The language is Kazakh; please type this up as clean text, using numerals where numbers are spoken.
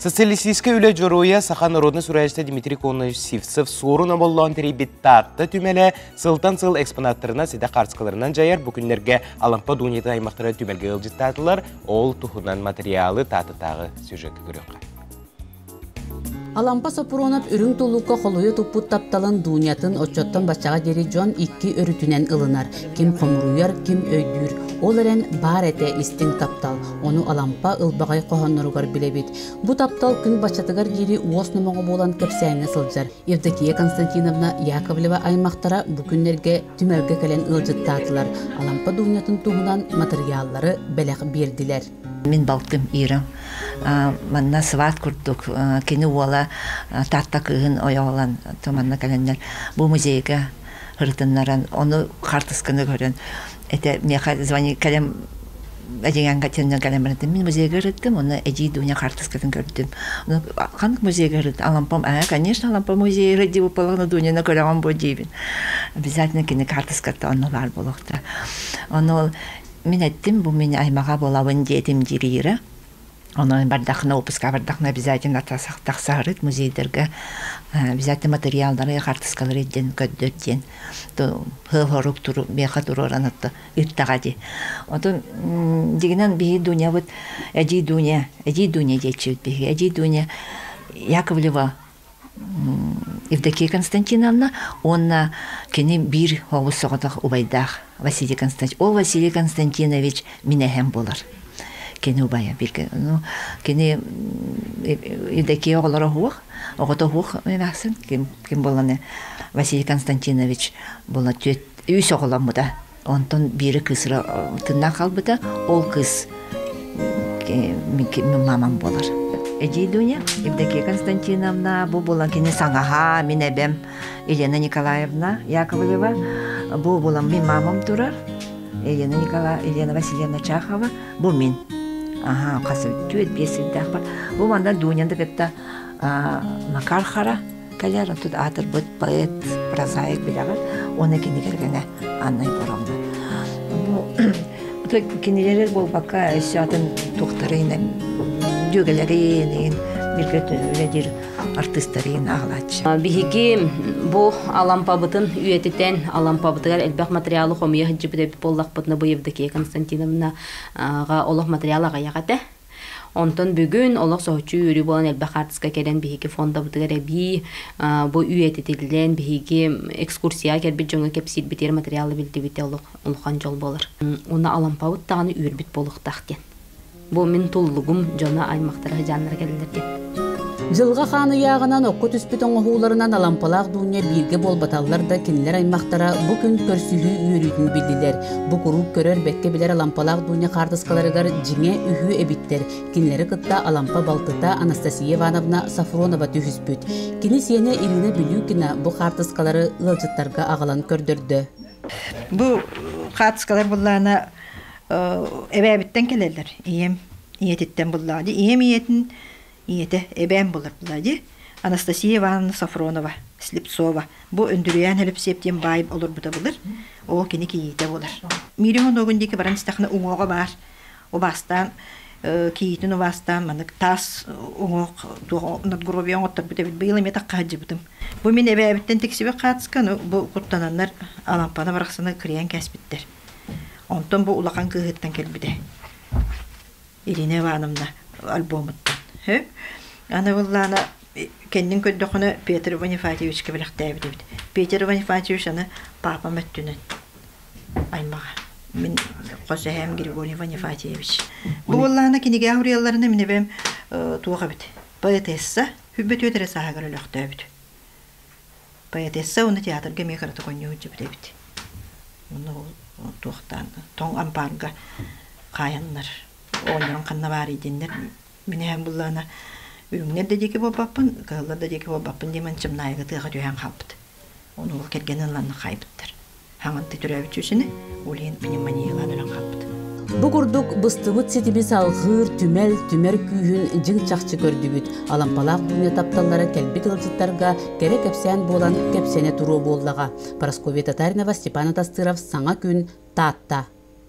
Социалистическая үлі жоруя Саха народный сурайышта Дмитрий Коносевцев сорuna болуан теребет тартты түмелі сылтан-сыл экспонаттарына седа қарсқаларынан жайар бүкіндерге алампа дуниеті аймақтары түмелге ылжыттатылар, ол тұхынан материалы татытағы сюжетті көріққа. Алампа сопуронап үрүң тулукка холуя туппут тапталан дуниятын отчоттан бачаға дери жон икки өрүтүнен ылынар. Ким хомуруяр, ким өйдүр. Ол эрен бар эте истин таптал. Ону алампа ылбагай кохонноругар билебит. Бу таптал күн бачатыгар дери уос номого болан кепсәңе сылжар. Евдокия Константиновна Яковлева аймактара бу күннерге түмелге келен ылжыттатылар. Алампа дуниятын туһунан материаллары белек бердилер. Мен балтым ирем. Манна сват курдук. Кени уола татта кыгын оялан томанна каленнер. Бу музейге хыртыннаран оны картысканы көрөн. Это мне звони калем әдеген катеннен калемрәтем. Мен музейге рыттым, оны эди дуня картыскатын көрдүм. Ну канык музейге рыт алампам. Конечно, алампам музей рыди бу паланы дуняны көрөгөн бу дибин. Обязательно кени картыскатта оны бар болукта. Оны мен әттім, бұл мен аймаға болауын дедім дирейірі. Оның бардақына, опыска бардақына обязательно тақсағырыд музейдерге обязательно материалдары қартысқалар еден, көддерден. Хыл-хорук тұру, беқа тұру оранатты, үттаға де. Отын дегенен бейі дуня бұд, әдей дуня дейчі өт бейі. Әдей дуня Яковлева Евдокия Константиновна, онна кені бір хоғыз соғытақ убайдақ Василий Константинович. Ол Василий Константинович минәхем болар. Кені убая бірге. Кені Евдокия оғылары хуық, оғыты хуық мәқсін. Кем боланы Василий Константинович бола өйс оғылан бұда. Онтон бірі кысыры тынна қалбыда, ол кыс мамам болар. Эди дуня, Евдокия Константиновна, бу була кені саңаға, мен әбем Елена Николаевна Яковлева, бу була мен мамам тұрар, Елена Васильевна Чахова, бу мен. Ага, қасы түйет бесілдәқ бар. Бу манда дуняны бетті Макар Хара, кәлер, тут атыр бұд поэт, прозаик білағыр, оны кені кергені Анна Егоровна. Бу кенелері бұл баққа өсі атын тоқтарыйын дөгелерин, биргетөледир артистерин агылачы. Биһиги бу алампабытын үйетитен алампабытыгар элбек материалы хомия хыджыбыт боллакпытны бу Евдокия Константиновна га олох материалы гаягате. Онтон бүгүн олох соочу үрү болан элбек артистка келен биһиги фонда бутыгар би бу үйетитилен биһиги экскурсия кербит жоңа кепсит битер материалы билдибите олохан жол болар. Уна алампабыт таганы үрбит болуктактен. Бу мен туллугум жона аймактарга жаннар келдерди. Жылга ханы ягынан окку түспүт оңгууларынан алампалак дуня бирге болбаталлар да кинилер аймактара бу күн көрсүхү үйрүтүн билдилер. Бу куруп көрөр бекке билер алампалак дуня кардыскаларыгар жиңе үһү эбиттер. Кинилери кытта алампа балтыта Анастасия Ивановна Сафронова түһүспүт. Кини сене Ирина Билюкина бу кардыскалары ылжыттарга агалан көрдөрдү. Бу кардыскалар буллана эбәбиттен келелер. Иетиттен буллады. Иетин иете эбәм булар булады. Анастасия Ивановна Сафронова, Слепцова. Бу өндүрүян хелеп септен байып олар буда булар. Ол кини киете булар. Миллион огундеки баран стахна уңога бар. О бастан киетин о бастан мандык тас уңок надгробион оттап бите быйыл мета каҗы бутым. Бу мен эбәбиттен тексибе катыскан бу куттананнар алампана бараксына кирен кәсбиттер. Онтон бу улахан кыһыттан келбиде. Ирина Ивановна альбомыттан. Ана буллана кендин көддөхүнө Петр Ванифатьевичке билектебит. Петр Ванифатьевич аны папа мэттүнөн. Аймага. Мен Косем Григорий Ванифатьевич. Бу буллана киниге авриялларына мен эбем туга бит. Поэтесса хүббет өтөрө сагыр өлөктөбүт. Поэтесса уну театрга мекараты коньюжу бит. Уну туқтан тоң ампарга каяннар оннан канна бар идиннер мене һәм буллана үрүңнер дә дике баппын каллар да дике баппын демен чымнайга тыга дүйән хапты оны ул кергенен ланны хайбыттыр хаңын титүрәбит үсене улен пневмониялар белән хапты. Бу курдук быстыбыт сетибис алгыр түмер күйүн жың чакчы көрдүбүт. Алампалак дуня тапталлары келбит ылжыттарга керек кепсен болан кепсене туруу боллага. Парасковия Татаринова, Степан Атастыров, Саңа күн, Татта.